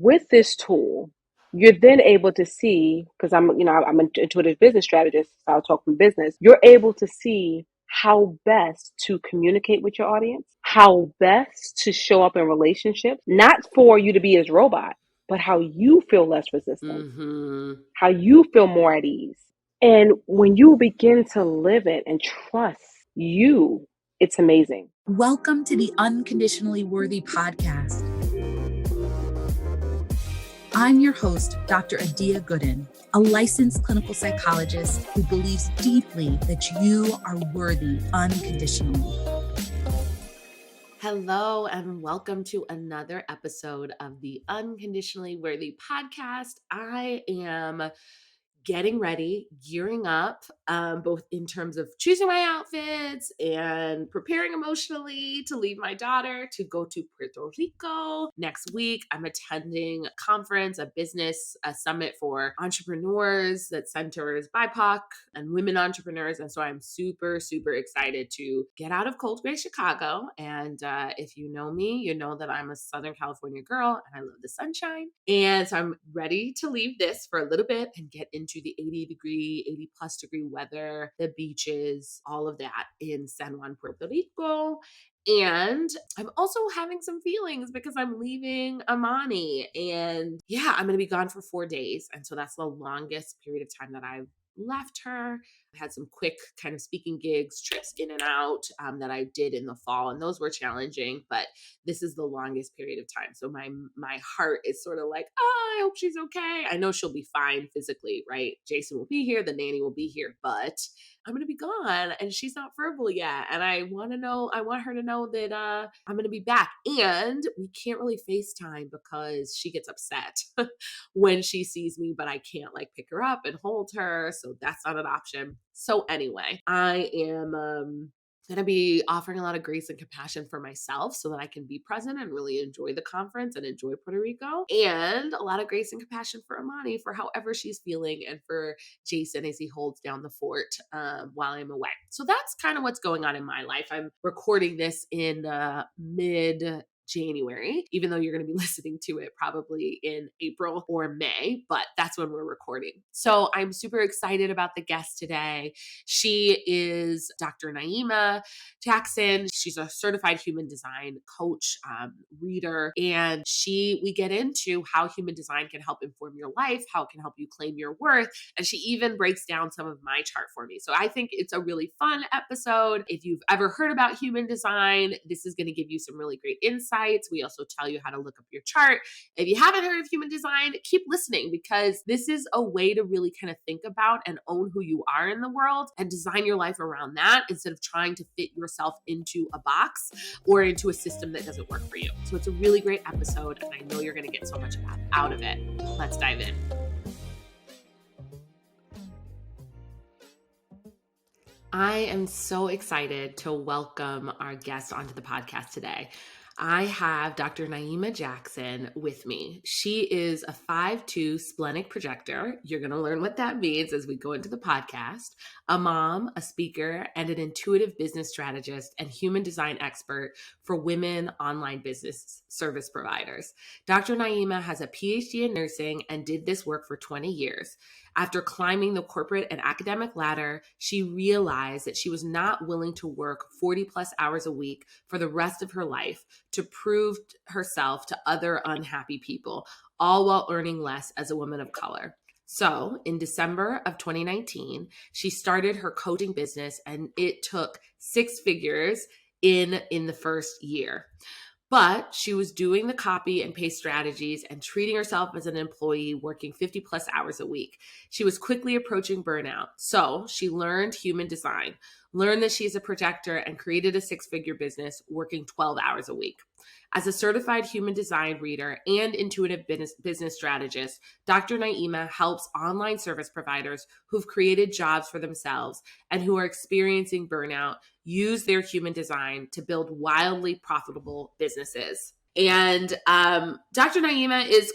with this tool, you're then able to see, because I'm an intuitive business strategist, so I'll talk from business. You're able to see how best to communicate with your audience, how best to show up in relationships, not for you to be as robot, but how you feel less resistance, how you feel more at ease. And when you begin to live it and trust you, it's amazing. Welcome to the Unconditionally Worthy Podcast. I'm your host, Dr. Adia Gooden, a licensed clinical psychologist who believes deeply that you are worthy unconditionally. Hello, and welcome to another episode of the Unconditionally Worthy Podcast. I am getting ready, gearing up, both in terms of choosing my outfits and preparing emotionally to leave my daughter to go to Puerto Rico. Next week, I'm attending a conference, a summit for entrepreneurs that centers BIPOC and women entrepreneurs. And so I'm super, super excited to get out of cold gray Chicago. And if you know me, you know that I'm a Southern California girl and I love the sunshine. And so I'm ready to leave this for a little bit and get into the 80 plus degree weather, the beaches, all of that in San Juan, Puerto Rico. And I'm also having some feelings because I'm leaving Amani. And yeah, I'm going to be gone for 4 days. And so that's the longest period of time that I've left her. I had some quick kind of speaking gigs, trips in and out that I did in the fall, and those were challenging, but this is the longest period of time. So my heart is sort of like, oh, I hope she's okay. I know she'll be fine physically, right? Jason will be here, the nanny will be here, but I'm going to be gone and she's not verbal yet. And I want her to know that I'm going to be back. And we can't really FaceTime because she gets upset when she sees me, but I can't like pick her up and hold her. So that's not an option. So anyway, I am going to be offering a lot of grace and compassion for myself so that I can be present and really enjoy the conference and enjoy Puerto Rico, and a lot of grace and compassion for Amani for however she's feeling, and for Jason as he holds down the fort while I'm away. So that's kind of what's going on in my life. I'm recording this in mid-January, even though you're going to be listening to it probably in April or May, but that's when we're recording. So I'm super excited about the guest today. She is Dr. Naieema Jackson. She's a certified human design coach, reader, and we get into how human design can help inform your life, how it can help you claim your worth, and she even breaks down some of my chart for me. So I think it's a really fun episode. If you've ever heard about human design, this is going to give you some really great insights. We also tell you how to look up your chart. If you haven't heard of human design, keep listening, because this is a way to really kind of think about and own who you are in the world and design your life around that, instead of trying to fit yourself into a box or into a system that doesn't work for you. So it's a really great episode, and I know you're going to get so much out of it. Let's dive in. I am so excited to welcome our guest onto the podcast today. I have Dr. Naieema Jackson with me. She is a 5'2" splenic projector. You're going to learn what that means as we go into the podcast. A mom, a speaker, and an intuitive business strategist and human design expert for women online business service providers. Dr. Naieema has a PhD in nursing and did this work for 20 years. After climbing the corporate and academic ladder, she realized that she was not willing to work 40 plus hours a week for the rest of her life to prove herself to other unhappy people, all while earning less as a woman of color. So in December of 2019, she started her coaching business, and it took 6 figures in the first year. But she was doing the copy and paste strategies and treating herself as an employee working 50 plus hours a week. She was quickly approaching burnout. So she learned human design, learned that she's a projector, and created a 6-figure business working 12 hours a week. As a certified human design reader and intuitive business strategist, Dr. Naieema helps online service providers who've created jobs for themselves and who are experiencing burnout use their human design to build wildly profitable businesses. And Dr. Naieema is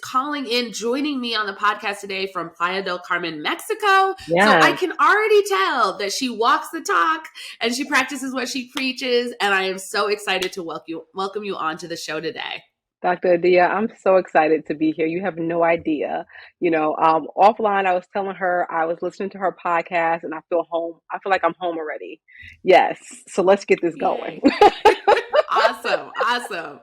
joining me on the podcast today from Playa del Carmen, Mexico. Yes. So I can already tell that she walks the talk and she practices what she preaches. And I am so excited to welcome you onto the show today. Dr. Adia, I'm so excited to be here. You have no idea. Offline, I was telling her I was listening to her podcast and I feel home. I feel like I'm home already. Yes. So let's get this going. Yay. Awesome. Awesome.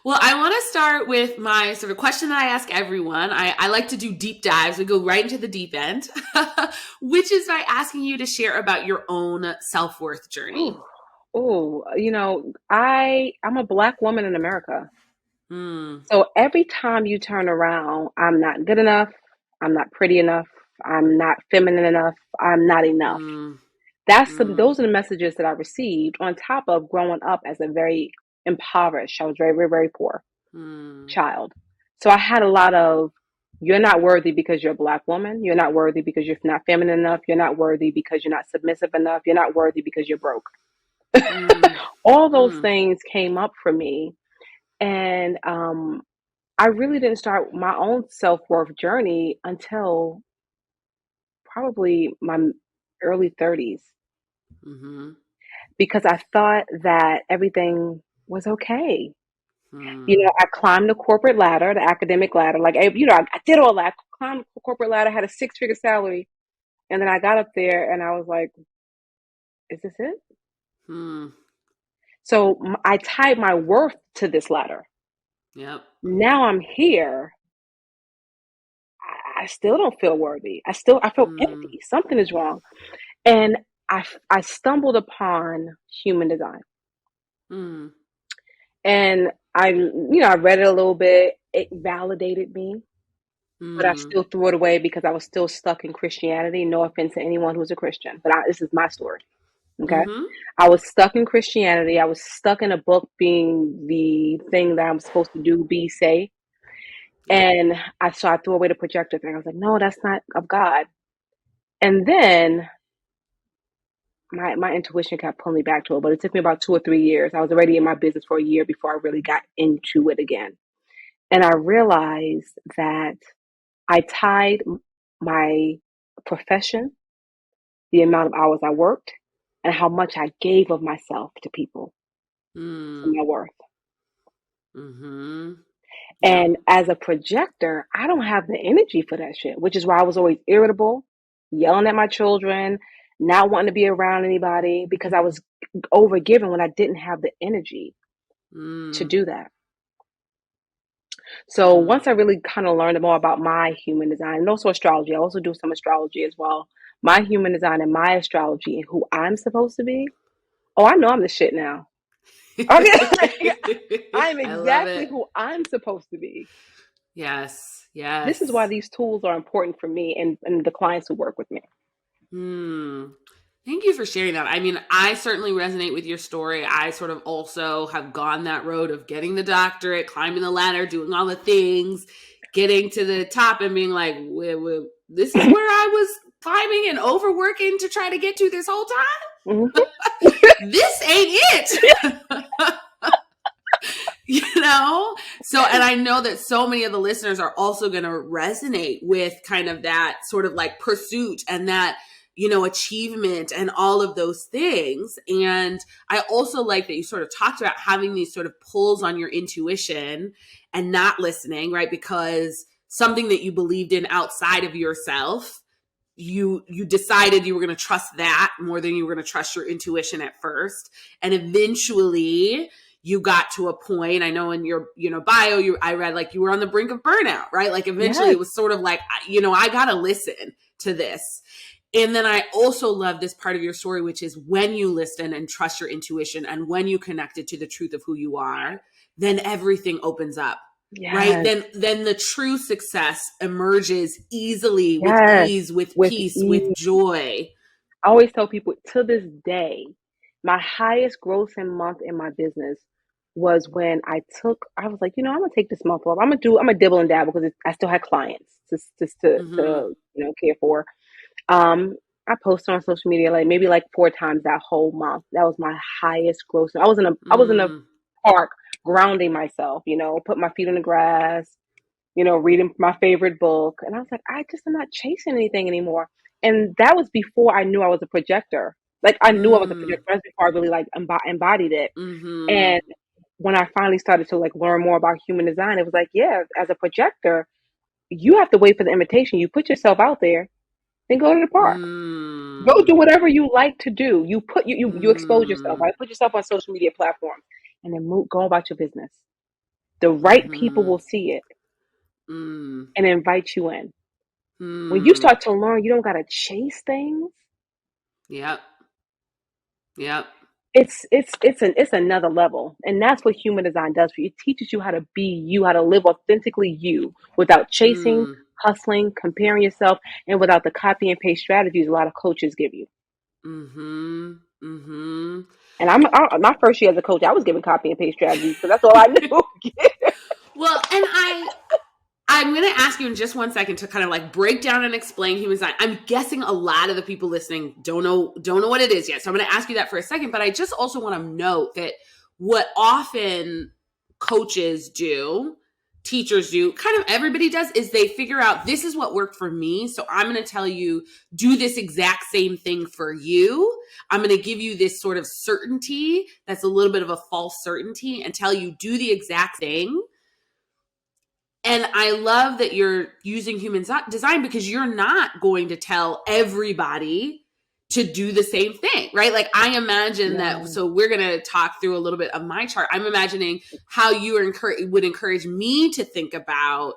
Well, I want to start with my sort of question that I ask everyone. I like to do deep dives. We go right into the deep end, which is by asking you to share about your own self-worth journey. Oh, I'm a Black woman in America. Mm, So every time you turn around, I'm not good enough. I'm not pretty enough. I'm not feminine enough. I'm not enough. mm, Those are the messages that I received on top of growing up as a very impoverished. I was very, very, very poor mm, child. So I had a lot of, you're not worthy because you're a Black woman. You're not worthy because you're not feminine enough. You're not worthy because you're not submissive enough. You're not worthy because you're broke. mm, All those mm, things came up for me. And I really didn't start my own self-worth journey until probably my early 30s mm, because I thought that everything was okay. mm, I climbed the corporate ladder, the academic ladder. I did all that. Climbed the corporate ladder, had a six-figure salary, and then I got up there and I was like, "Is this it?" mm. So I tied my worth to this ladder. Yep. Now I'm here. I still don't feel worthy. I feel Mm, empty. Something is wrong. And I stumbled upon human design, mm, and I read it a little bit. It validated me, but I mm, still threw it away because I was still stuck in Christianity. No offense to anyone who's a Christian, but this is my story. Okay. mm, I was stuck in Christianity. I was stuck in a book being the thing that I'm supposed to do, be, say. yep. And so I threw away the projector thing. I was like, no, that's not of God. And then my intuition kept pulling me back to it, but it took me about 2 or 3 years. I was already in my business for a year before I really got into it again. And I realized that I tied my profession, the amount of hours I worked, and how much I gave of myself to people for Mm, my worth. mm-hmm. Yep. And as a projector, I don't have the energy for that shit, which is why I was always irritable, yelling at my children, not wanting to be around anybody because I was overgiving when I didn't have the energy to Mm, do that. So mm. once I really kind of learned more about my human design and also astrology, I also do some astrology as well. My human design and my astrology and who I'm supposed to be. Oh, I know I'm the shit now. Okay. I'm I love exactly it. who I'm supposed to be. Yes, This is why yes. these tools are important for me and the clients who work with me. Hmm. Thank you for sharing that. I mean, I certainly resonate with your story. I sort of also have gone that road of getting the doctorate, climbing the ladder, doing all the things, getting to the top and being like, this is where I was climbing and overworking to try to get to this whole Mhm. time. This ain't it. And I know that so many of the listeners are also going to resonate with kind of that sort of like pursuit and that achievement and all of those things. And I also like that you sort of talked about having these sort of pulls on your intuition and not listening, right? Because something that you believed in outside of yourself, you decided you were going to trust that more than you were going to trust your intuition at first. And eventually you got to a point, I know in your bio, I read like you were on the brink of burnout, right? Like eventually Yes. it was sort of like, I got to listen to this. And then I also love this part of your story, which is when you listen and trust your intuition and when you connect it to the truth of who you are, then everything opens up. Right. Yes. Then the true success emerges easily, with Yes. ease, with With peace, with ease. joy. I always tell people to this day, my highest grossing month in my business was when I was like, I'm gonna take this month off. I'm gonna dibble and dabble because I still had clients Mm-hmm. to care for. I posted on social media like maybe like 4 times that whole month. That was my highest grossing. I was in a Mm, park grounding myself, put my feet on the grass, reading my favorite book. And I was like, I just am not chasing anything anymore. And that was before I knew I was a projector. Like I knew I was a projector. mm, That's before I really like embodied it. mm-hmm. And when I finally started to like learn more about human design, it was like, yeah, as a projector, you have to wait for the invitation. You put yourself out there, then go to the park. Go do Mm. whatever you like to do. You expose yourself, Mm. right? Put yourself on social media platforms and then go about your business. The right people Mm-hmm. will see it Mm. and invite you in. When you Mm. start to learn, you don't gotta chase things. Yep. Yep. It's another level, and that's what human design does for you. It teaches you how to be you, how to live authentically you, without chasing, Mm. hustling, comparing yourself, and without the copy and paste strategies a lot of coaches give you. Mm-hmm. Mm-hmm. And my first year as a coach, I was giving copy and paste strategies because that's all I knew. Well, and I'm going to ask you in just one second to kind of like break down and explain human design. I'm guessing a lot of the people listening don't know what it is yet. So I'm going to ask you that for a second, but I just also want to note that what often coaches do, teachers do, kind of everybody does, is they figure out this is what worked for me. So I'm going to tell you, do this exact same thing for you. I'm going to give you this sort of certainty that's a little bit of a false certainty and tell you, do the exact thing. And I love that you're using human design because you're not going to tell everybody to do the same thing, right? Like I imagine that. No, So we're going to talk through a little bit of my chart. I'm imagining how you would encourage me to think about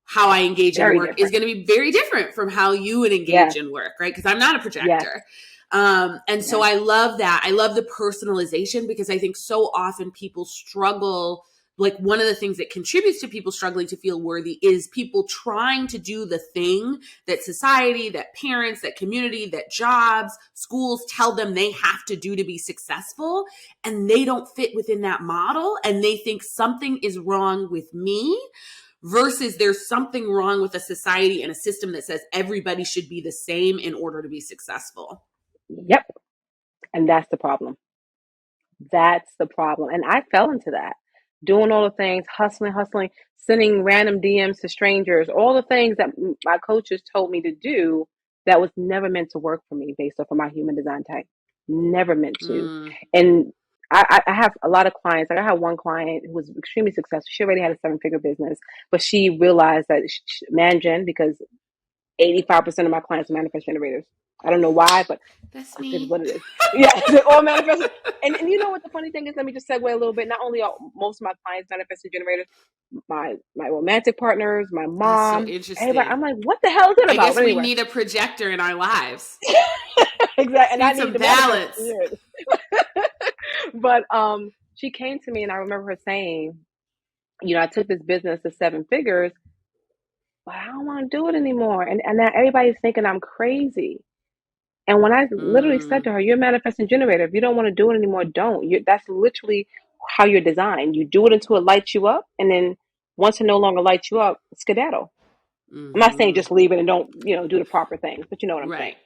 how I engage in very work is different. going to be very different from how you would engage Yes, in work, right? Because I'm not a yes, projector. And so yes. I love that. I love the personalization because I think so often people struggle. Like one of the things that contributes to people struggling to feel worthy is people trying to do the thing that society, that parents, that community, that jobs, schools tell them they have to do to be successful. And they don't fit within that model. And they think something is wrong with me versus there's something wrong with a society and a system that says everybody should be the same in order to be successful. Yep. And that's the problem. That's the problem. And I fell into that. Doing all the things, hustling, sending random DMs to strangers, all the things that my coaches told me to do that was never meant to work for me based off of my human design type. Never meant to. Mm. And I have a lot of clients. Like I had one client who was extremely successful. She already had a 7-figure business, but she realized that man, because 85% of my clients are manifest generators. I don't know why, but That's it's me. what it is. Yeah, they all manifested. And you know what the funny thing is? Let me just segue a little bit. Not only are most of my clients manifested generators, my romantic partners, my That's so mom, everybody. interesting. I'm like, what the hell is it I about? guess But we anyway, need a projector in our lives. exactly. And I Need need some the manifest. balance. But she came to me, and I remember her saying, I took this business to 7 figures, but I don't want to do it anymore. And now everybody's thinking I'm crazy. And when I literally said Mm, to her, "You're a manifesting generator. If you don't want to do it anymore, don't." That's literally how you're designed. You do it until it lights you up, and then once it no longer lights you up, skedaddle. I'm not saying mm-hmm. just leave it and don't, do the proper things, but you know what I'm saying. Right.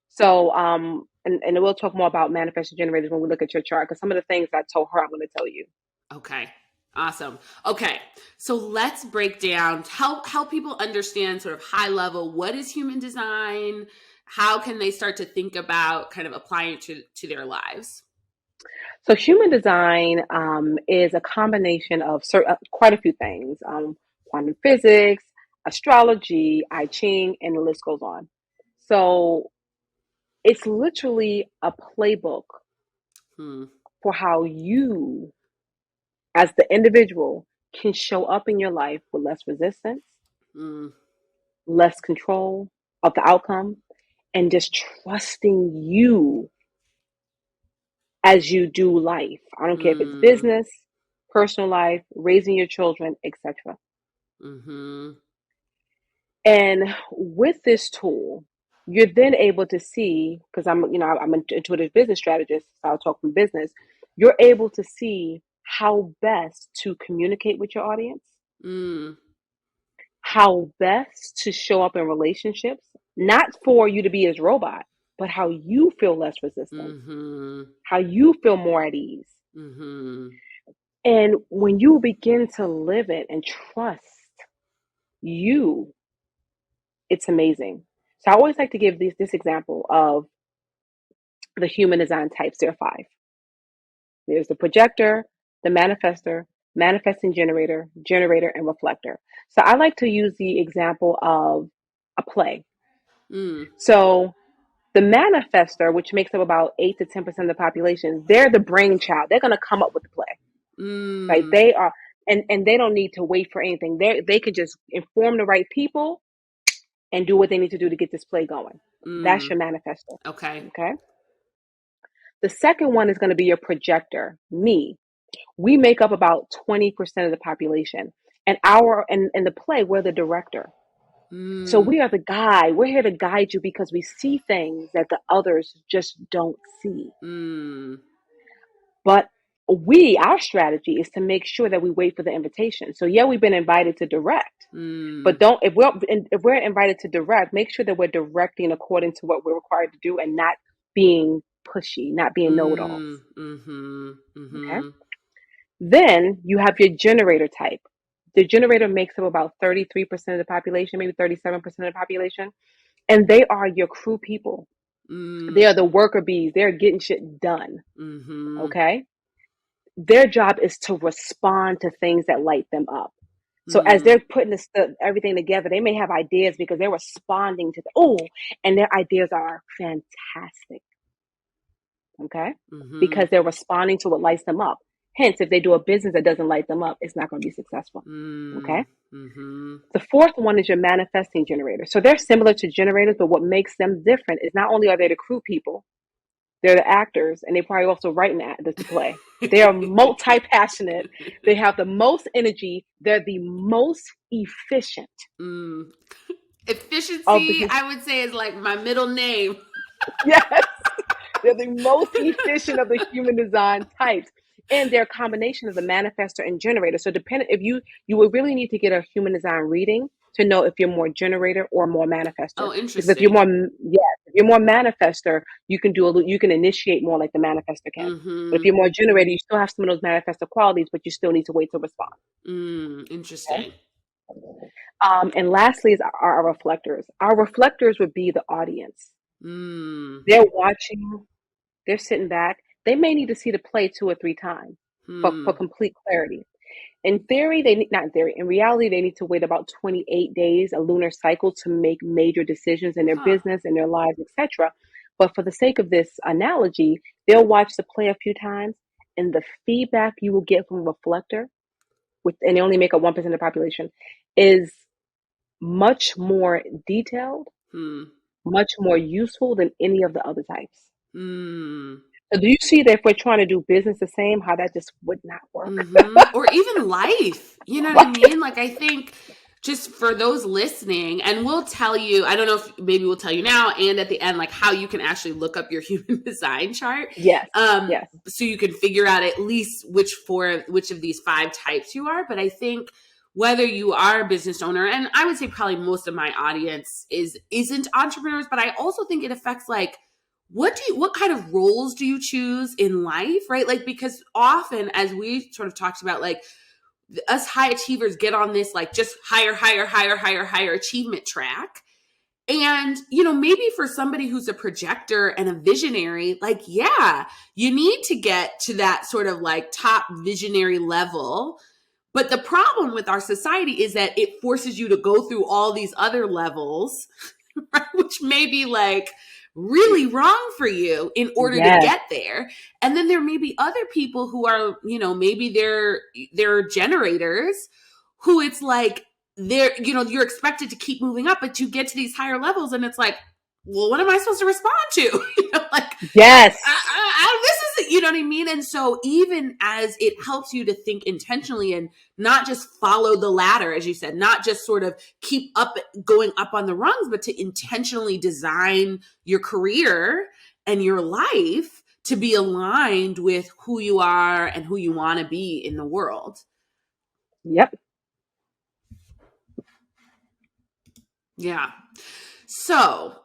So, and we'll talk more about manifesting generators when we look at your chart, because some of the things I told her, I'm going to tell you. Okay. Awesome. Okay. So let's break down, help people understand sort of high level, what is human design? How can they start to think about kind of applying it to their lives? So, human design is a combination of quite a few things: quantum physics, astrology, I Ching, and the list goes on. So, it's literally a playbook Hmm. for how you, as the individual, can show up in your life with less resistance, Mm, less control of the outcome, and just trusting you as you do life. I don't care if it's mm, business, personal life, raising your children, etc. mm-hmm. And with this tool, you're then able to see, because I'm an intuitive business strategist, so I'll talk from business. You're able to see how best to communicate with your audience, Mm, how best to show up in relationships, not for you to be as robot, but how you feel less resistance, mm-hmm. how you feel more at ease. Mm-hmm. And when you begin to live it and trust you, it's amazing. So I always like to give this example of the human design types. There are 5. There's the projector, the manifester, manifesting generator, generator, and reflector. So I like to use the example of a play. So the manifester, which makes up about 8 to 10% of the population, they're the brainchild. They're going to come up with the play. Right? They are, and they don't need to wait for anything. They can just inform the right people and do what they need to do to get this play going. That's your manifester. Okay. Okay. The second one is going to be your projector, me. We make up about 20% of the population. And in the play, we're the director. So we are the guide. We're here to guide you because we see things that the others just don't see. But our strategy is to make sure that we wait for the invitation. So yeah, we've been invited to direct, but if we're invited to direct, make sure that we're directing according to what we're required to do and not being pushy, not being know-it-alls. Okay. Then you have your generator type. The generator makes up about 33% of the population, maybe 37% of the population. And they are your crew people. They are the worker bees. They're getting shit done. Okay. Their job is to respond to things that light them up. So as they're putting everything together, they may have ideas because they're responding to and their ideas are fantastic. Okay. Because they're responding to what lights them up. Hence, if they do a business that doesn't light them up, it's not going to be successful. Okay. The fourth one is your manifesting generator. So they're similar to generators, but what makes them different is not only are they the crew people, they're the actors, and they probably also writing the play. They are multi-passionate. They have the most energy. They're the most efficient. Efficiency, I would say, is like my middle name. Yes. They're the most efficient of the human design types. And they're a combination of the manifestor and generator. So depending, if you would really need to get a human design reading to know if you're more generator or more manifestor. Oh, interesting. Because if you're more manifestor, you can initiate more like the manifestor can. But if you're more generator, you still have some of those manifestor qualities, but you still need to wait to respond. Interesting. Okay? And lastly is our reflectors. Our reflectors would be the audience. They're watching, they're sitting back. They may need to see the play 2 or 3 times for complete clarity. In reality, they need to wait about 28 days, a lunar cycle, to make major decisions in their business, in their lives, etc. But for the sake of this analogy, they'll watch the play a few times, and the feedback you will get from a reflector, and they only make up 1% of the population, is much more detailed, much more useful than any of the other types. So do you see that if we're trying to do business the same, how that just would not work? Or even life, you know what I mean? Like, I think just for those listening, and we'll tell you, I don't know if maybe we'll tell you now and at the end, like how you can actually look up your human design chart. Yes. So you can figure out at least which of these 5 types you are. But I think whether you are a business owner, and I would say probably most of my audience isn't entrepreneurs, but I also think it affects like, what kind of roles do you choose in life, right? Like, because often, as we sort of talked about, like us high achievers get on this like just higher achievement track. And, maybe for somebody who's a projector and a visionary, like, yeah, you need to get to that sort of like top visionary level. But the problem with our society is that it forces you to go through all these other levels, right? Which may be like really wrong for you in order to get there. And then there may be other people who are, maybe they're generators who it's like you're expected to keep moving up, but you get to these higher levels and it's like, well, what am I supposed to respond to? Yes. This is, you know what I mean? And so even as it helps you to think intentionally and not just follow the ladder, as you said, not just sort of keep going up on the rungs, but to intentionally design your career and your life to be aligned with who you are and who you want to be in the world. Yep. Yeah. So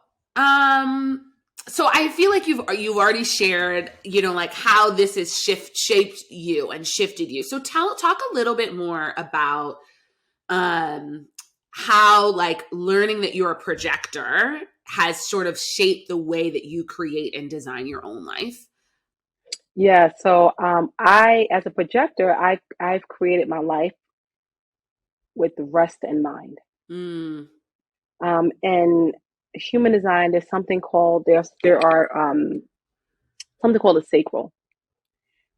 I feel like you've already shared, like how this has shaped you and shifted you. So talk a little bit more about how like learning that you're a projector has sort of shaped the way that you create and design your own life. Yeah. So I, as a projector, I've created my life with rest in mind. Mm, And human design, there's something called there are something called a sacral.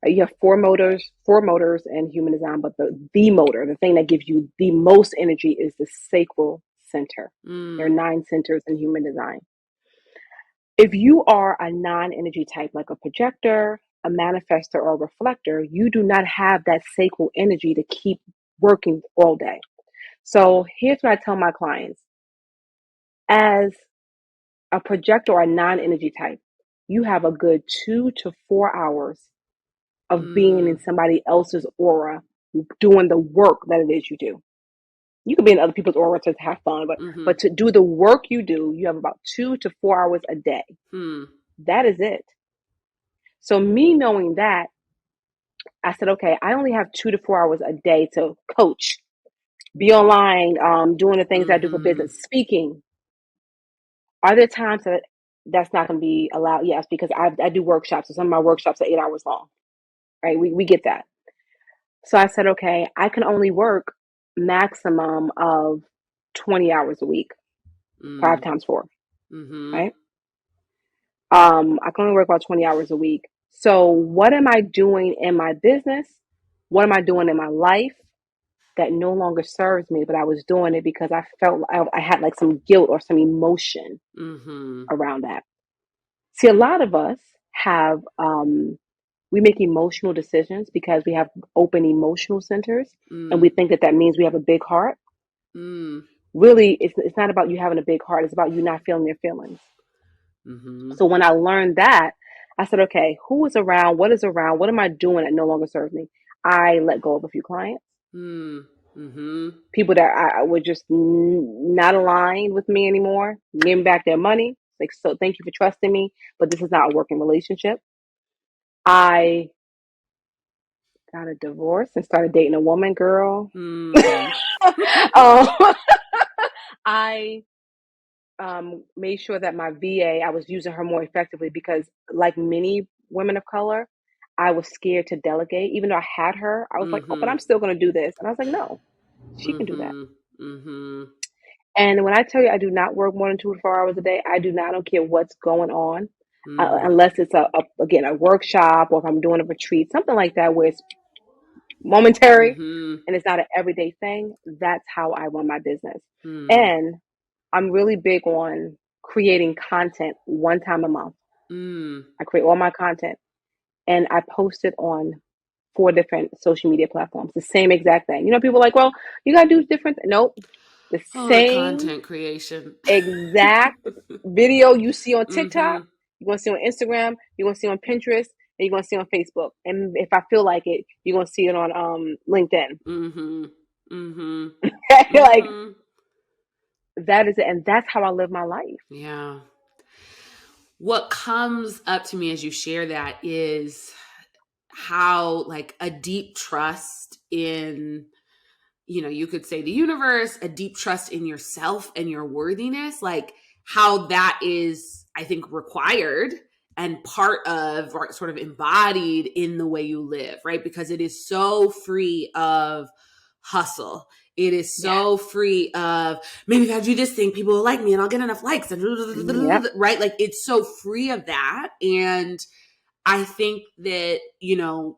You have four motors in human design, but the motor, the thing that gives you the most energy, is the sacral center. There are mm, 9 centers in human design. If you are a non-energy type, like a projector, a manifestor, or a reflector, you do not have that sacral energy to keep working all day. So here's what I tell my clients: as a projector or a non-energy type, you have a good 2 to 4 hours of being in mm, somebody else's aura, doing the work that it is you do. You can be in other people's aura to have fun, mm-hmm, but to do the work you do, you have about 2 to 4 hours a day. hmm, That is it. So me knowing that, I said, okay, I only have 2 to 4 hours a day to coach, be online, doing the things I do for mm-hmm, business, speaking. Are there times that that's not going to be allowed? Yes, because I do workshops, so some of my workshops are 8 hours long, right? We get that. So I said, okay, I can only work maximum of 20 hours a week, five mm, times four, mm-hmm, right? I can only work about 20 hours a week. So what am I doing in my business? What am I doing in my life that no longer serves me? But I was doing it because I felt I had like some guilt or some emotion mm-hmm, around that. See, a lot of us have, we make emotional decisions because we have open emotional centers, and we mm, think that that means we have a big heart. mm, Really, it's not about you having a big heart. It's about you not feeling your feelings. mm-hmm, So when I learned that, I said, okay, who is around? What is around? What am I doing that no longer serves me? I let go of a few clients, mm, mm-hmm. people that I were just not aligned with me anymore, giving back their money. Like, so thank you for trusting me, but this is not a working relationship. I got a divorce and started dating a woman, girl. Mm-hmm. um, I made sure that my VA, I was using her more effectively because, like many women of color, I was scared to delegate. Even though I had her, I was like, oh, but Mm-hmm. I'm still going to do this. And I was like, no, she can do that. Mm-hmm. Mm-hmm. And when I tell you I do not work more than 2 to 4 hours a day, I do not. I don't care what's going on, Mm, unless it's again a workshop, or if I'm doing a retreat, something like that, where it's momentary mm-hmm. and it's not an everyday thing. That's how I run my business. Mm, And I'm really big on creating content one time a month. mm. I create all my content and I post it on 4 different social media platforms. The same exact thing. You know, people are like, well, you gotta do different. Nope. The Oh, the same content creation. exact video you see on TikTok, Mm-hmm. you're gonna see on Instagram, you're gonna see on Pinterest, and you're gonna see on Facebook. And if I feel like it, you're gonna see it on LinkedIn. Mm-hmm. Mm-hmm. Like Mm-hmm. that is it, and that's how I live my life. Yeah. What comes up to me as you share that is how, like, a deep trust in, you could say the universe, a deep trust in yourself and your worthiness, like how that is, I think, required and part of, or sort of embodied in the way you live, right? Because it is so free of hustle. It is Yeah. so free of, maybe if I do this thing, people will like me and I'll get enough likes and Yep. right? Like, it's so free of that. And I think that,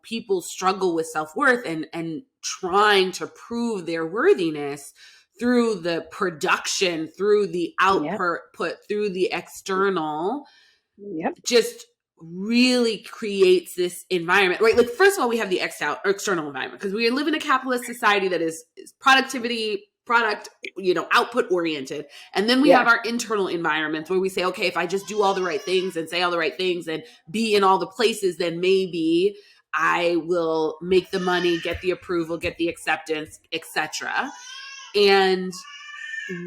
people struggle with self-worth and trying to prove their worthiness through the production, through the Yep. output, through the external, Yep. just really creates this environment, right? Like, first of all, we have the external environment because we live in a capitalist society that is productivity, product, output oriented. And then we have Yes. our internal environments where we say, okay, if I just do all the right things and say all the right things and be in all the places, then maybe I will make the money, get the approval, get the acceptance, etc. And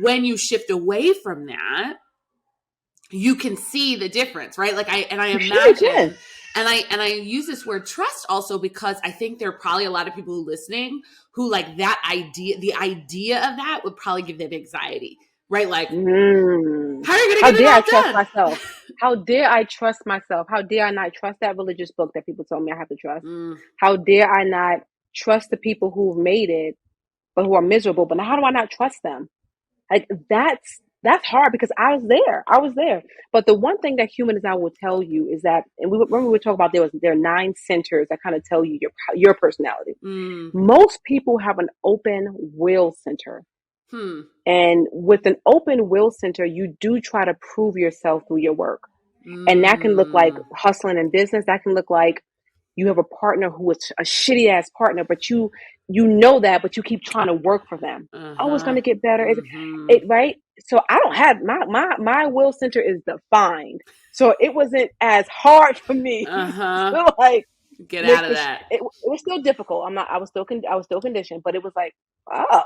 when you shift away from that, you can see the difference, right? Like, I You sure imagine, can. and I use this word trust also because I think there are probably a lot of people listening who, like, that idea, the idea of that would probably give them anxiety, right? Like, Mm. how are you going to How get it dare I all trust done? myself? How dare I trust myself? How dare I not trust that religious book that people told me I have to trust? Mm, How dare I not trust the people who've made it, but who are miserable? But how do I not trust them? Like that's hard because I was there. I was there. But the one thing that Human Design will tell you is that, and when we were talking about there are 9 centers that kind of tell you your personality. mm, Most people have an open will center. hmm, And with an open will center, you do try to prove yourself through your work. And that can look like mm, hustling in business. That can look like you have a partner who is a shitty ass partner, but you know that, but you keep trying to work for them. Oh, it's uh-huh, going to get better. mm-hmm, It right. So I don't have my will center is defined. So it wasn't as hard for me uh-huh. to like Get out make of the. that. It was still difficult. I'm not. I was still conditioned, but it was like, oh.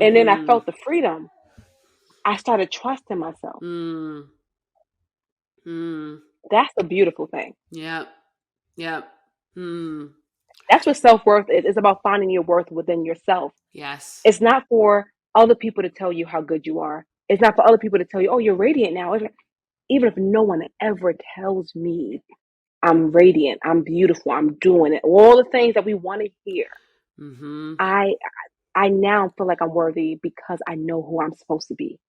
And then I Mm-hmm, felt the freedom. I started trusting myself. mm, mm, That's a beautiful thing. yep, yep, mm, That's what self-worth is. It's about finding your worth within yourself. yes. It's not for other people to tell you how good you are. It's not for other people to tell you, oh, you're radiant now. It's like, even if no one ever tells me I'm radiant, I'm beautiful, I'm doing it, all the things that we want to hear, Mm-hmm. I I now feel like I'm worthy because I know who I'm supposed to be.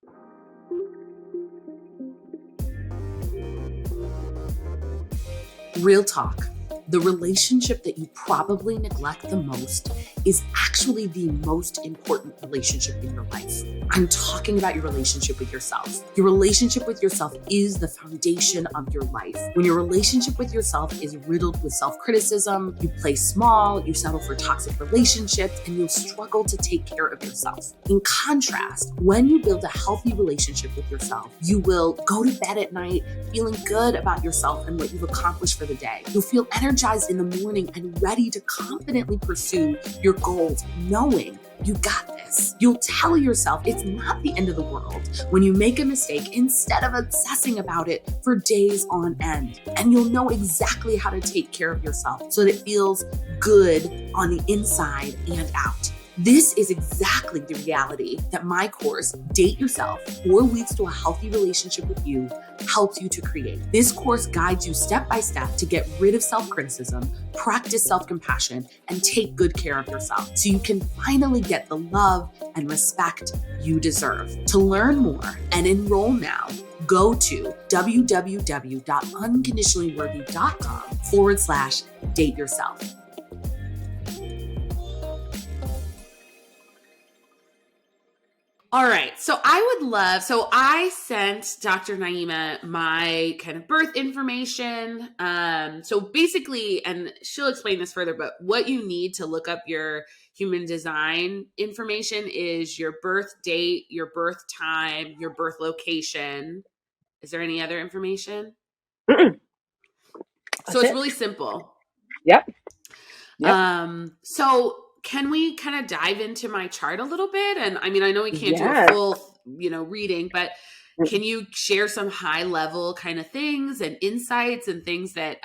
Real talk. The relationship that you probably neglect the most is actually the most important relationship in your life. I'm talking about your relationship with yourself. Your relationship with yourself is the foundation of your life. When your relationship with yourself is riddled with self-criticism, you play small, you settle for toxic relationships, and you'll struggle to take care of yourself. In contrast, when you build a healthy relationship with yourself, you will go to bed at night feeling good about yourself and what you've accomplished for the day. You'll feel energized in the morning and ready to confidently pursue your goals, knowing you got this. You'll tell yourself it's not the end of the world when you make a mistake instead of obsessing about it for days on end. And you'll know exactly how to take care of yourself so that it feels good on the inside and out. This is exactly the reality that my course, Date Yourself, 4 Weeks to a Healthy Relationship with You, helps you to create. This course guides you step by step to get rid of self-criticism, practice self-compassion, and take good care of yourself so you can finally get the love and respect you deserve. To learn more and enroll now, go to www.unconditionallyworthy.com/date yourself. All right. So I sent Dr. Naieema my kind of birth information. So basically, and she'll explain this further, but what you need to look up your human design information is your birth date, your birth time, your birth location. Is there any other information? Mm-mm. So That's it's it. really simple. Yep. Yep. So can we kind of dive into my chart a little bit? And I mean, I know we can't do a Yes. full, reading, but can you share some high level kind of things and insights and things that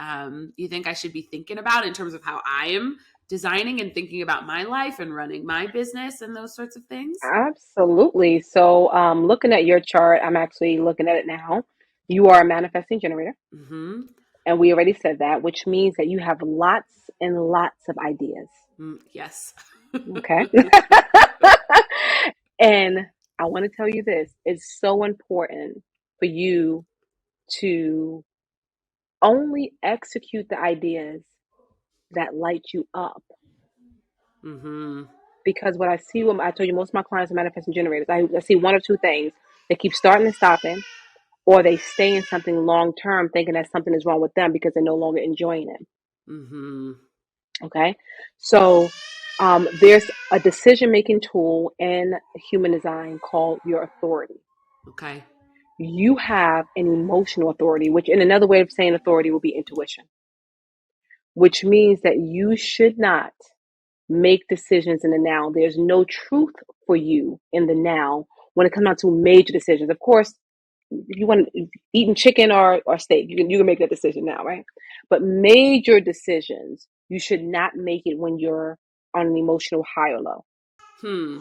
you think I should be thinking about in terms of how I am designing and thinking about my life and running my business and those sorts of things? Absolutely. So, looking at your chart, I'm actually looking at it now. You are a manifesting generator, Mm-hmm. and we already said that, which means that you have lots and lots of ideas. Yes. Okay. And I want to tell you this, it's so important for you to only execute the ideas that light you up. Mm-hmm. Because what I see when I told you, most of my clients are manifesting generators. I see one or two things. They keep starting and stopping, or they stay in something long term thinking that something is wrong with them because they're no longer enjoying it. Mm-hmm. Okay. So there's a decision making tool in human design called your authority. Okay. You have an emotional authority, which in another way of saying authority will be intuition, which means that you should not make decisions in the now. There's no truth for you in the now when it comes down to major decisions. Of course, if you want eating chicken or steak, you can make that decision now, right? But major decisions, you should not make it when you're on an emotional high or low. Hmm.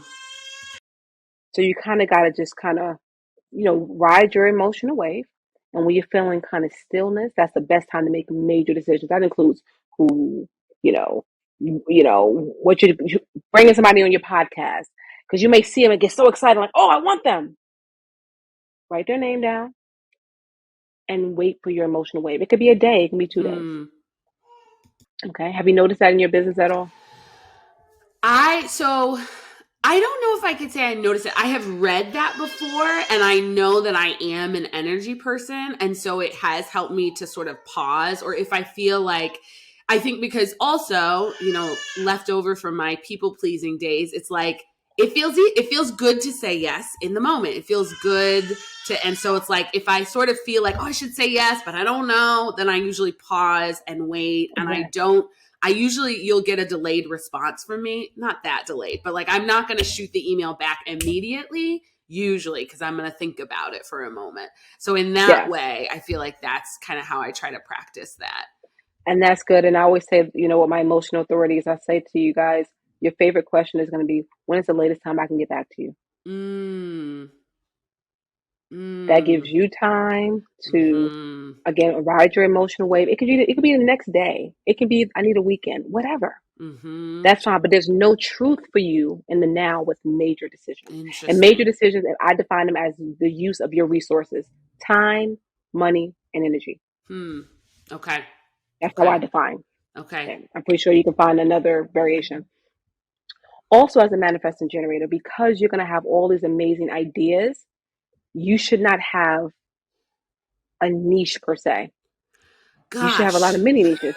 So you kind of got to just kind of, ride your emotional wave. And when you're feeling kind of stillness, that's the best time to make major decisions. That includes who, what you bringing somebody on your podcast, because you may see them and get so excited, like, oh, I want them. Write their name down and wait for your emotional wave. It could be a day, it can be 2 days. Okay. Have you noticed that in your business at all? I don't know if I could say I noticed it. I have read that before, and I know that I am an energy person. And so it has helped me to sort of pause, or if I feel like, I think because also, left over from my people pleasing days, it's like, it feels good to say yes in the moment. It feels good and so it's like, if I sort of feel like, oh, I should say yes, but I don't know, then I usually pause and wait. And you'll get a delayed response from me. Not that delayed, but like, I'm not going to shoot the email back immediately, usually, because I'm going to think about it for a moment. So in that way, I feel like that's kind of how I try to practice that. And that's good. And I always say, what my emotional authority is, I say to you guys, your favorite question is going to be, when is the latest time I can get back to you? That gives you time to, again, ride your emotional wave. It could be the next day. It can be, I need a weekend, whatever. That's fine. But there's no truth for you in the now with major decisions. And major decisions, I define them as the use of your resources, time, money, and energy. Okay. That's how I define. Okay. I'm pretty sure you can find another variation. Also, as a manifesting generator, because you're going to have all these amazing ideas, you should not have a niche per se. Gosh. You should have a lot of mini niches.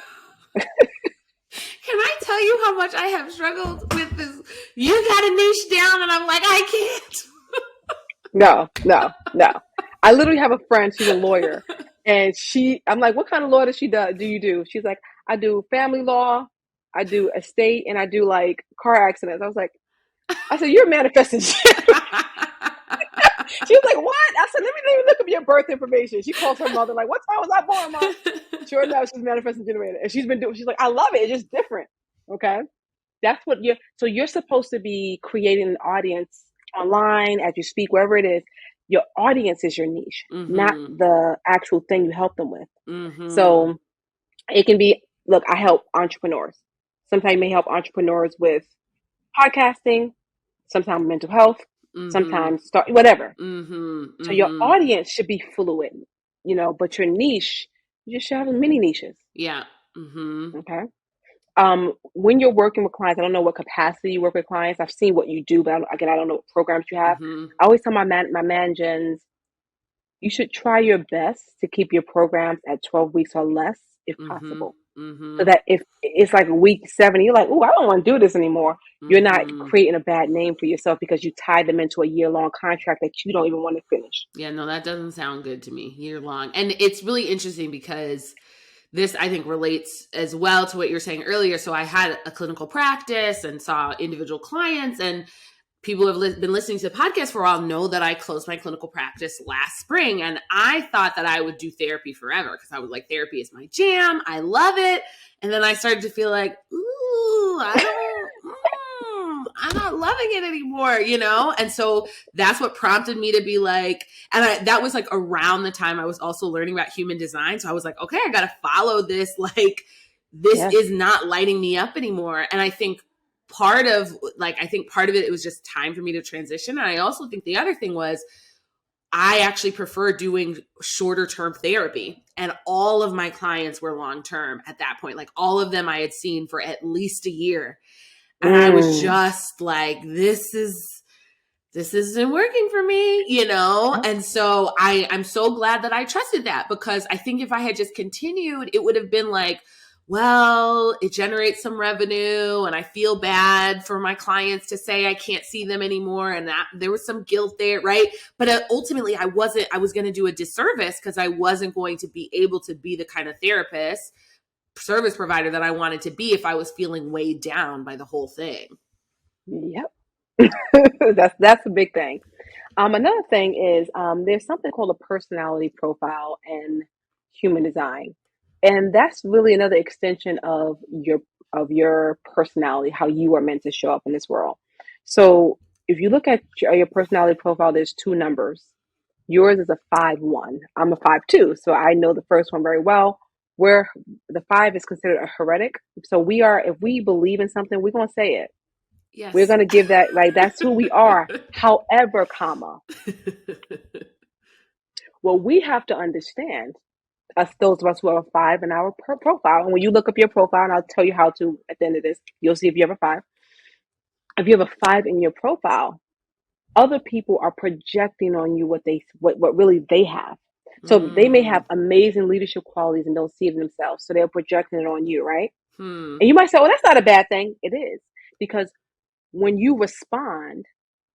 Can I tell you how much I have struggled with this? You got a niche down, and I'm like, I can't. No. I literally have a friend, she's a lawyer, and I'm like, what kind of law do you do? She's like, I do family law, I do estate, and I do like car accidents. I said, you're manifesting. She was like, what? I said, let me look up your birth information. She calls her mother, like, what time was I born, Mom? Sure enough, she's manifesting generator. And she's like, I love it. It's just different. Okay. That's what you're supposed to be creating an audience online as you speak, wherever it is. Your audience is your niche, not the actual thing you help them with. So it can be, look, I help entrepreneurs. Sometimes I may help entrepreneurs with podcasting, sometimes mental health, sometimes whatever. So your audience should be fluid, but your niche, you just should have mini niches. Yeah. Okay. When you're working with clients, I don't know what capacity you work with clients. I've seen what you do, but I don't know what programs you have. I always tell my man-gens, you should try your best to keep your programs at 12 weeks or less, if possible. So that if it's like week 7, you're like, oh, I don't want to do this anymore. You're not creating a bad name for yourself because you tied them into a year-long contract that you don't even want to finish. Yeah, no, that doesn't sound good to me, year-long. And it's really interesting because this, I think, relates as well to what you were saying earlier. So I had a clinical practice and saw individual clients, and people who have been listening to the podcast for a while know that I closed my clinical practice last spring. And I thought that I would do therapy forever because I was like, therapy is my jam. I love it. And then I started to feel like, ooh, I'm not loving it anymore, And so that's what prompted me to be like, and that was like around the time I was also learning about human design. So I was like, okay, I got to follow this. Like, this is not lighting me up anymore. And I think part of it was just time for me to transition. And I also think the other thing was I actually prefer doing shorter term therapy, and all of my clients were long term at that point. Like, all of them I had seen for at least a year. And I was just like, this isn't working for me, And so I'm so glad that I trusted that, because I think if I had just continued, it would have been like, well, it generates some revenue and I feel bad for my clients to say I can't see them anymore. And that there was some guilt there, right? But ultimately I was going to do a disservice because I wasn't going to be able to be the kind of therapist, service provider that I wanted to be if I was feeling weighed down by the whole thing. Yep. That's a big thing. Another thing is there's something called a personality profile in human design. And that's really another extension of your personality, how you are meant to show up in this world. So if you look at your personality profile, there's two numbers. Yours is a 5-1. I'm a 5-2, so I know the first one very well. Where the 5 is considered a heretic. So we are, if we believe in something, we're gonna say it. We're Yes. gonna give that, like, that's who we are. However, what we have to understand, us those of us who have a 5 in our profile, and when you look up your profile, and I'll tell you how to at the end of this, you'll see if you have a 5. If you have a 5 in your profile, other people are projecting on you what really they have. So they may have amazing leadership qualities and don't see it themselves. So they're projecting it on you, right? And you might say, well, that's not a bad thing. It is. Because when you respond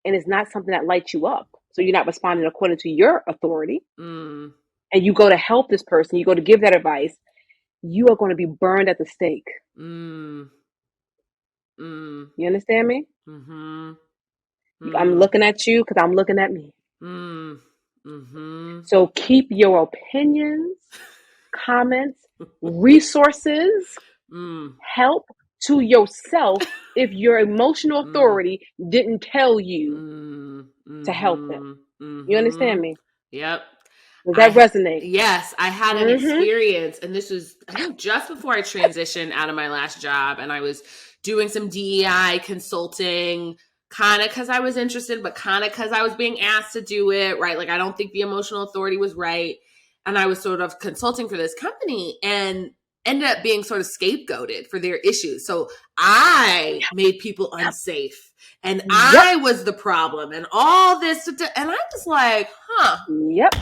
and it's not something that lights you up, so you're not responding according to your authority, and you go to help this person, you go to give that advice, you are going to be burned at the stake. You understand me? I'm looking at you because I'm looking at me. So keep your opinions, comments, resources, help to yourself if your emotional authority didn't tell you to help them. You understand me? Yep. Does that resonate? Yes, I had an experience, and this was, I think, just before I transitioned out of my last job, and I was doing some DEI consulting, kind of because I was interested, but kind of because I was being asked to do it, right? Like, I don't think the emotional authority was right. And I was sort of consulting for this company and ended up being sort of scapegoated for their issues. So I made people unsafe, and I was the problem, and all this. And I was like, Yep.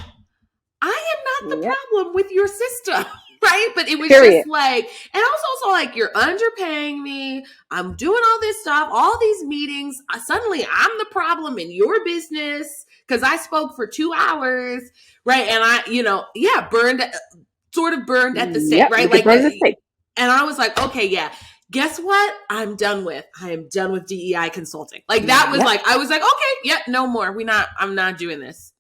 I am not the problem with your system, right? But it was Period. just like, and I was also like, you're underpaying me. I'm doing all this stuff, all these meetings. Suddenly I'm the problem in your business because I spoke for 2 hours, right? And I, sort of burned at the stake, right? Like, burned at the stake. And I was like, okay, yeah. Guess what? I am done with DEI consulting. Like, that was like, I was like, okay, no more. I'm not doing this.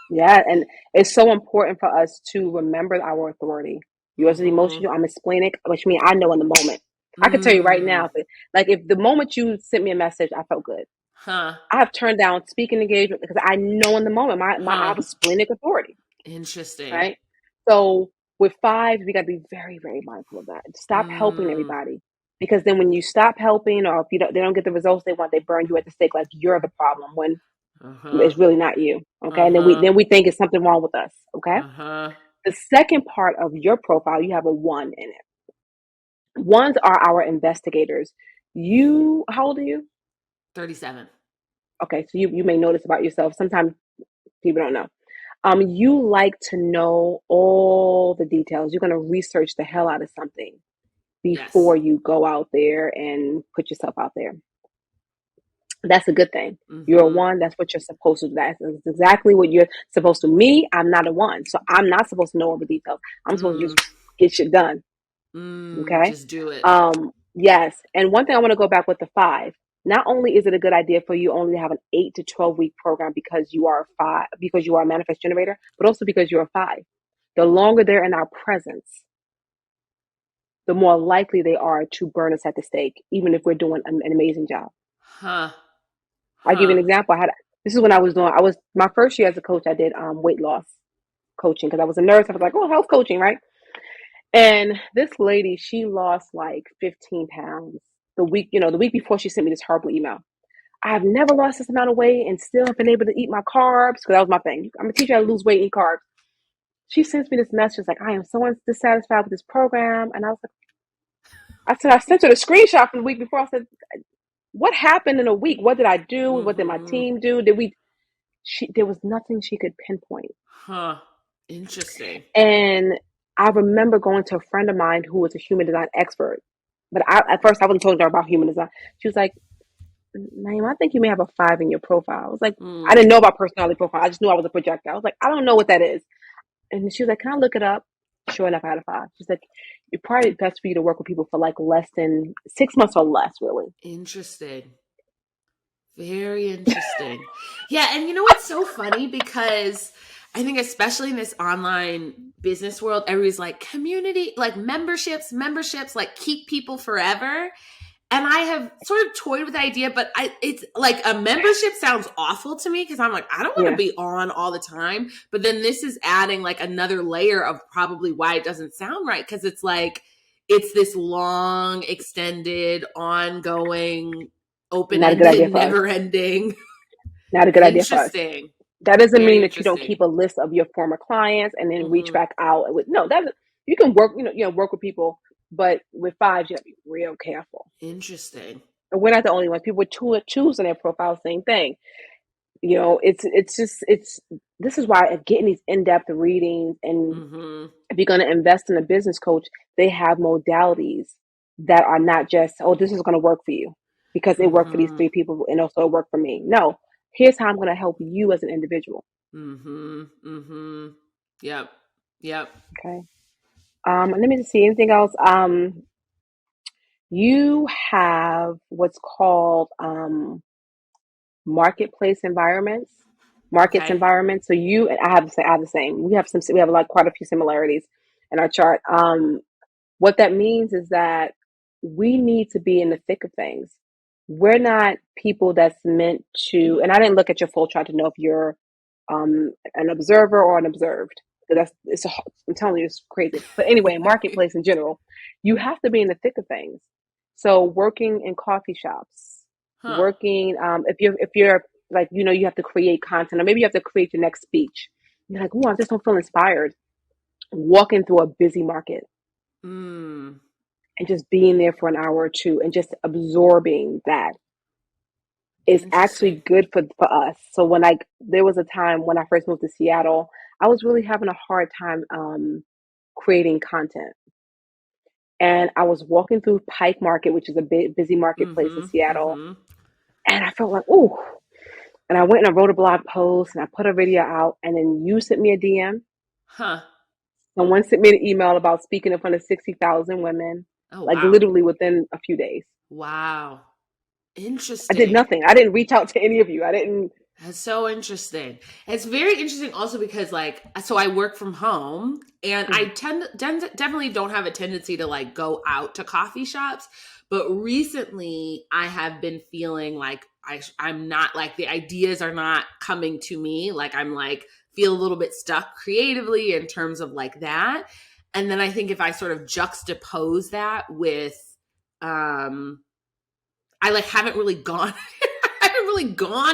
Yeah, and it's so important for us to remember our authority. Yours is emotional. I'm explaining, which means I know in the moment. I can tell you right now, if the moment you sent me a message, I felt good. I have turned down speaking engagement because I know in the moment I have a splenic authority. Interesting. Right? So with 5, we got to be very, very mindful of that. Stop helping everybody. Because then when you stop helping, or if they don't get the results they want, they burn you at the stake like you're the problem when it's really not you. Okay. And then we think it's something wrong with us. Okay. The second part of your profile, you have a 1 in it. 1s are our investigators. How old are you? 37. Okay. So you may notice about yourself. Sometimes people don't know. You like to know all the details. You're going to research the hell out of something before you go out there and put yourself out there. That's a good thing. You're a 1. That's what you're supposed to do. That's exactly what you're supposed to. Me, I'm not a 1. So I'm not supposed to know all the details. I'm supposed to just get shit done. Okay. Just do it. Yes. And one thing I want to go back with the 5. Not only is it a good idea for you only to have an 8 to 12 week program because you are a 5, because you are a manifest generator, but also because you're a 5. The longer they're in our presence, the more likely they are to burn us at the stake, even if we're doing an amazing job. I'll give you an example. This is when my first year as a coach, I did weight loss coaching because I was a nurse. I was like, oh, health coaching, right? And this lady, she lost like 15 pounds the week before she sent me this horrible email. I've never lost this amount of weight and still have been able to eat my carbs, because that was my thing. I'm going to teach you how to lose weight and eat carbs. She sends me this message like, I am so dissatisfied with this program. And I was like, I sent her the screenshot from the week before. I said, what happened in a week? What did I do? What did my team do? There was nothing she could pinpoint. Interesting. And I remember going to a friend of mine who was a human design expert. But at first I wasn't talking to her about human design. She was like, Naieema, I think you may have a 5 in your profile. I was like, I didn't know about personality profile. I just knew I was a projector. I was like, I don't know what that is. And she was like, can I look it up? Sure enough, I had a 5. She's like, it's probably best for you to work with people for like less than 6 months or less, really. Interesting. Very interesting. Yeah. And you know what's so funny? Because I think especially in this online business world, everybody's like community, like memberships, like keep people forever. And I have sort of toyed with the idea, but it's like a membership sounds awful to me because I'm like, I don't want to be on all the time. But then this is adding like another layer of probably why it doesn't sound right. Because it's like, it's this long, extended, ongoing, open-ended, never-ending. Not a good idea for us. Interesting. That doesn't mean that you don't keep a list of your former clients and then reach back out. You can work, work with people, but with fives, you have to be real careful. Interesting. And we're not the only ones. People choose on their profile, same thing. This is why getting these in-depth readings, and if you're going to invest in a business coach, they have modalities that are not just, oh, this is going to work for you because it worked for these 3 people and also it worked for me. No, here's how I'm going to help you as an individual. Yep. Okay. Let me just see anything else. You have what's called marketplace environments. Environments. So I have the same. We have like quite a few similarities in our chart. What that means is that we need to be in the thick of things. We're not people that's meant to, and I didn't look at your full chart to know if you're an observer or an observed. I'm telling you, it's crazy. But anyway, marketplace in general, you have to be in the thick of things. So working in coffee shops, working, if you're like, you have to create content, or maybe you have to create your next speech. You're like, oh, I just don't feel inspired. Walking through a busy market and just being there for an hour or two and just absorbing that is actually good for us. So there was a time when I first moved to Seattle, I was really having a hard time creating content. And I was walking through Pike Market, which is a busy marketplace in Seattle. And I felt like, oh, and I went and I wrote a blog post and I put a video out, and then you sent me a DM. Someone sent me an email about speaking in front of 60,000 women, literally within a few days. Wow. Interesting. I did nothing. I didn't reach out to any of you. That's so interesting. It's very interesting also because so I work from home and I definitely don't have a tendency to like go out to coffee shops. But recently I have been feeling like I'm not like the ideas are not coming to me. Like I'm like feel a little bit stuck creatively in terms of like that. And then I think if I sort of juxtapose that with, I like haven't really gone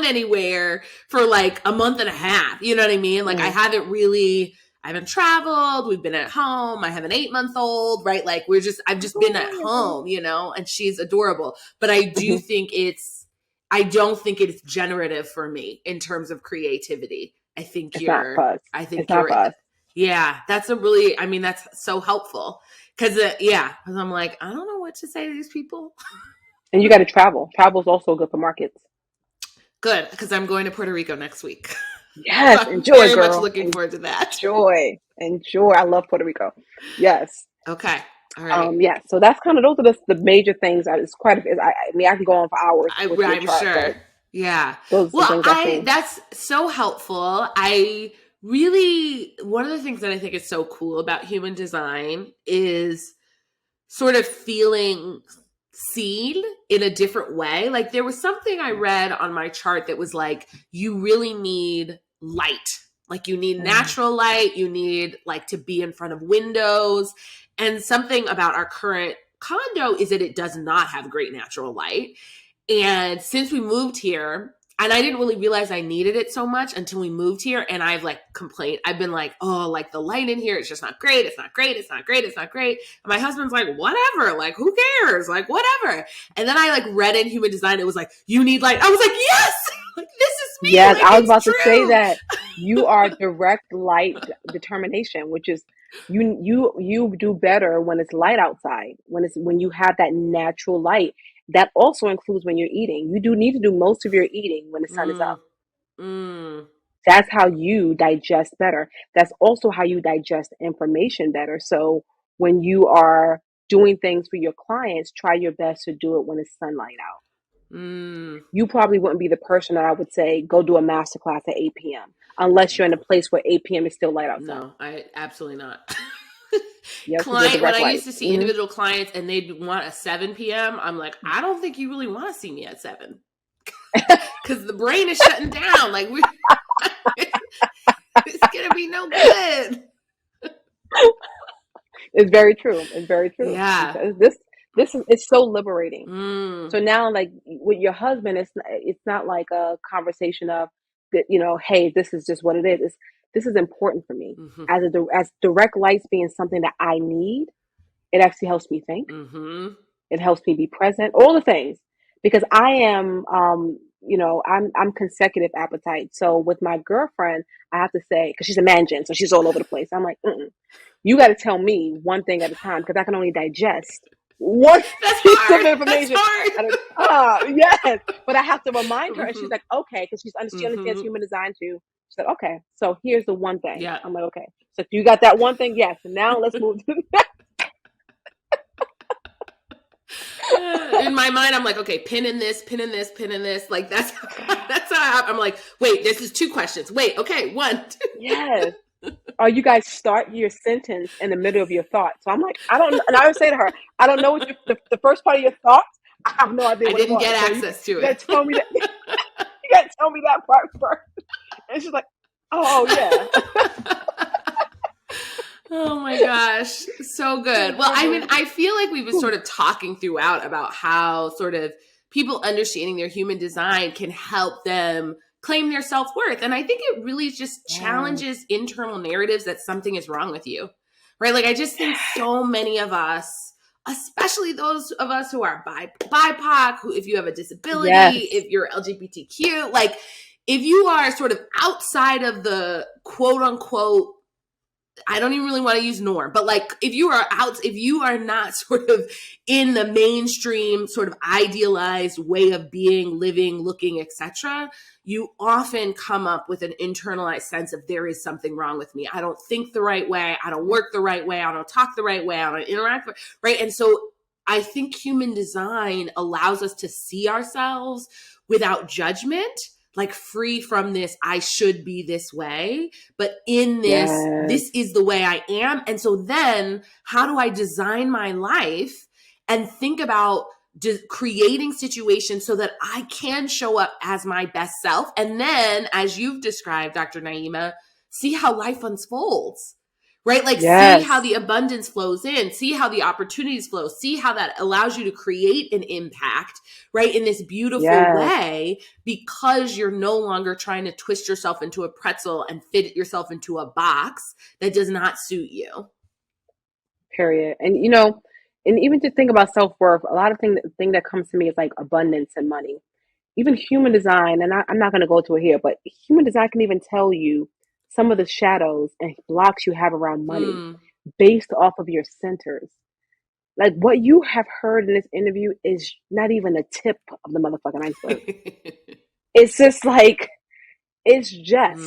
anywhere for like a month and a half. You know what I mean? Like I haven't traveled. We've been at home. I have an 8-month-old, right? Like I've just been at home, and she's adorable. But I do think I don't think it's generative for me in terms of creativity. I think it's not fuzz. Yeah, that's so helpful. Cause I'm like, I don't know what to say to these people. And you got to travel. Travel is also good for markets. Good, because I'm going to Puerto Rico next week. Yes, enjoy, very girl. Much looking forward to that. Enjoy. I love Puerto Rico. Yes. Okay. All right. So that's kind of those are the major things. It's quite a bit. I can go on for hours. I'm sure. Yeah. That's so helpful. One of the things that I think is so cool about human design is sort of feeling seen in a different way. Like there was something I read on my chart that was like, you really need light. Like you need natural light. You need like to be in front of windows. And something about our current condo is that it does not have great natural light. And since we moved here, and I didn't really realize I needed it so much until we moved here. And I've like complained. I've been like, oh, like the light in here, it's just not great. It's not great. It's not great. It's not great. And my husband's like, whatever, like, who cares? Like, whatever. And then I like read in human design. It was like, you need light. I was like, yes, like, this is me. Yes. Like, I was about to say that you are direct light determination, which is you do better when it's light outside, when you have that natural light. That also includes when you're eating. You do need to do most of your eating when the sun is up. That's how you digest better. That's also how you digest information better. So when you are doing things for your clients, try your best to do it when it's sunlight out. You probably wouldn't be the person that I would say, go do a masterclass at 8 p.m. unless you're in a place where 8 p.m. is still light outside. No, I absolutely not. Yeah, because they're Client, when direct I used lights. to see individual clients and they'd want a 7 p.m., I'm like, I don't think you really want to see me at 7 because the brain is shutting down. Like, it's going to be no good. It's very true. It's very true. Yeah. Because this is it's so liberating. Mm. So now, like with your husband, it's not like a conversation of that. Hey, this is just what it is. This is important for me Mm-hmm. as direct lights being something that I need. It actually helps me think. Mm-hmm. It helps me be present. All the things because I am, I'm consecutive appetite. So with my girlfriend, I have to say because she's a management, so she's all over the place. I'm like, you got to tell me one thing at a time because I can only digest one That's piece hard. of information. That's hard. Yes, but I have to remind her, and she's Mm-hmm. like, okay, because she understands Mm-hmm. human design too. She's like, okay, so here's the one thing. Yeah. I'm like, okay, so you got that one thing, yes. Now let's move to the next. In my mind, I'm like, okay, pin in this, pin in this, pin in this. Like that's how I'm like, wait, this is 2 questions. Wait, okay, 1, 2. Yes. Or you guys start your sentence in the middle of your thought. So I'm like, I don't, and I would say to her, I don't know what the first part of your thought. I have no idea I what it didn't was. get So access to you gotta it. tell me that. You gotta tell me that part first. And she's like, oh yeah. Oh my gosh. So good. Well, I mean, I feel like we've been sort of talking throughout about how sort of people understanding their human design can help them claim their self-worth. And I think it really just challenges internal narratives that something is wrong with you, right? Like I just think so many of us, especially those of us who are BIPOC, who, if you have a disability, Yes. if you're LGBTQ, like if you are sort of outside of the quote unquote, I don't even really want to use norm, but like if you are not sort of in the mainstream sort of idealized way of being, living, looking, etc., you often come up with an internalized sense of there is something wrong with me. I don't think the right way. I don't work the right way. I don't talk the right way. I don't interact right. And so I think human design allows us to see ourselves without judgment, like free from this, I should be this way, but in this, this is the way I am. And so then how do I design my life and think about creating situations so that I can show up as my best self? And then, as you've described, Dr. Naieema, see how life unfolds. Right? Like see how the abundance flows in, see how the opportunities flow, see how that allows you to create an impact, right? In this beautiful way, because you're no longer trying to twist yourself into a pretzel and fit yourself into a box that does not suit you. Period. And and even to think about self-worth, a lot of thing that comes to me is like abundance and money. Even human design, and I'm not going to go to it here, but human design can even tell you some of the shadows and blocks you have around money based off of your centers. Like what you have heard in this interview is not even the tip of the motherfucking iceberg. It's just like, it's just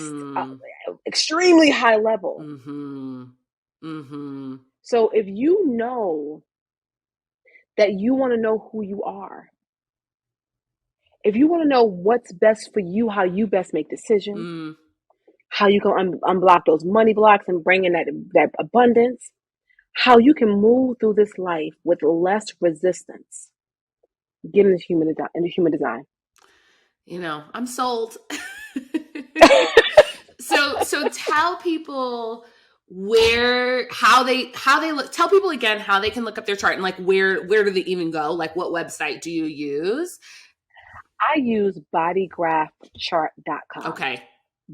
extremely high level. So if you know that you want to know who you are, if you want to know what's best for you, how you best make decisions, how you can unblock those money blocks and bring in that abundance, how you can move through this life with less resistance, get into human design. I'm sold. So tell people how they look, tell people again how they can look up their chart and like where do they even go? Like what website do you use? I use bodygraphchart.com. Okay.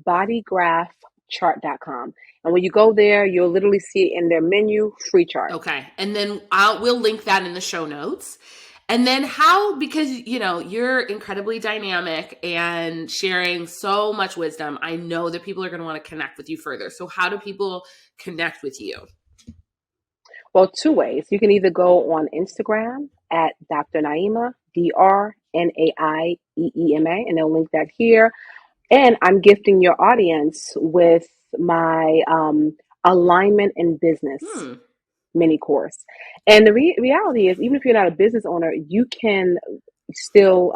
Bodygraphchart.com. And when you go there, you'll literally see in their menu, free chart. Okay. And then we'll link that in the show notes. And then because you're incredibly dynamic and sharing so much wisdom, I know that people are going to want to connect with you further. So how do people connect with you? Well, 2 ways. You can either go on Instagram at Dr. Naieema, DrNaieema, and they'll link that here. And I'm gifting your audience with my alignment in business mini course. And the reality is, even if you're not a business owner, you can still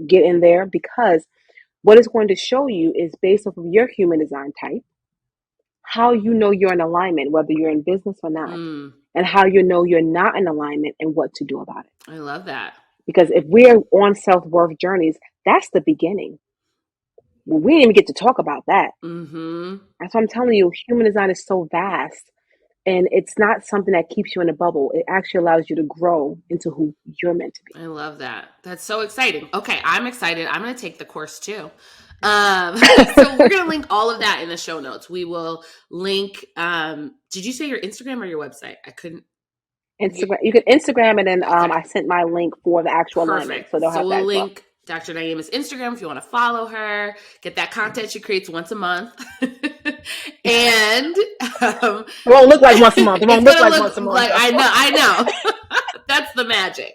get in there because what it's going to show you is based off of your human design type, how you know you're in alignment, whether you're in business or not, Mm, and how you know you're not in alignment and what to do about it. I love that. Because if we're on self-worth journeys, that's the beginning. Well, we didn't even get to talk about that. Mm-hmm. That's what I'm telling you. Human design is so vast, and it's not something that keeps you in a bubble. It actually allows you to grow into who you're meant to be. I love that. That's so exciting. Okay, I'm excited. I'm going to take the course too. So we're going to link all of that in the show notes. We will link, did you say your Instagram or your website? I couldn't. Instagram. You can Instagram, and then Okay. I sent my link for the actual alignment, so Perfect. they'll So have that we'll as well. link Dr. Naieema's Instagram if you want to follow her, get that content she creates once a month. And It won't look like once a month. It won't it's look gonna like look once a month. like I know. That's the magic.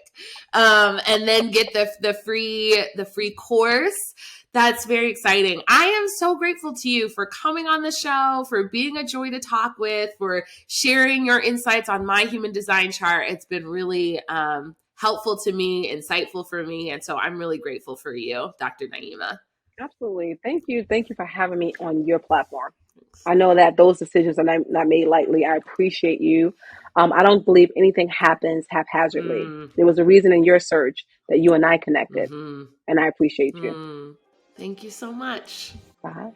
And then get the free course. That's very exciting. I am so grateful to you for coming on the show, for being a joy to talk with, for sharing your insights on my human design chart. It's been really helpful to me, insightful for me. And so I'm really grateful for you, Dr. Naieema. Absolutely. Thank you. Thank you for having me on your platform. I know that those decisions are not made lightly. I appreciate you. I don't believe anything happens haphazardly. Mm, There was a reason in your search that you and I connected, mm-hmm, and I appreciate you. Thank you so much. Bye.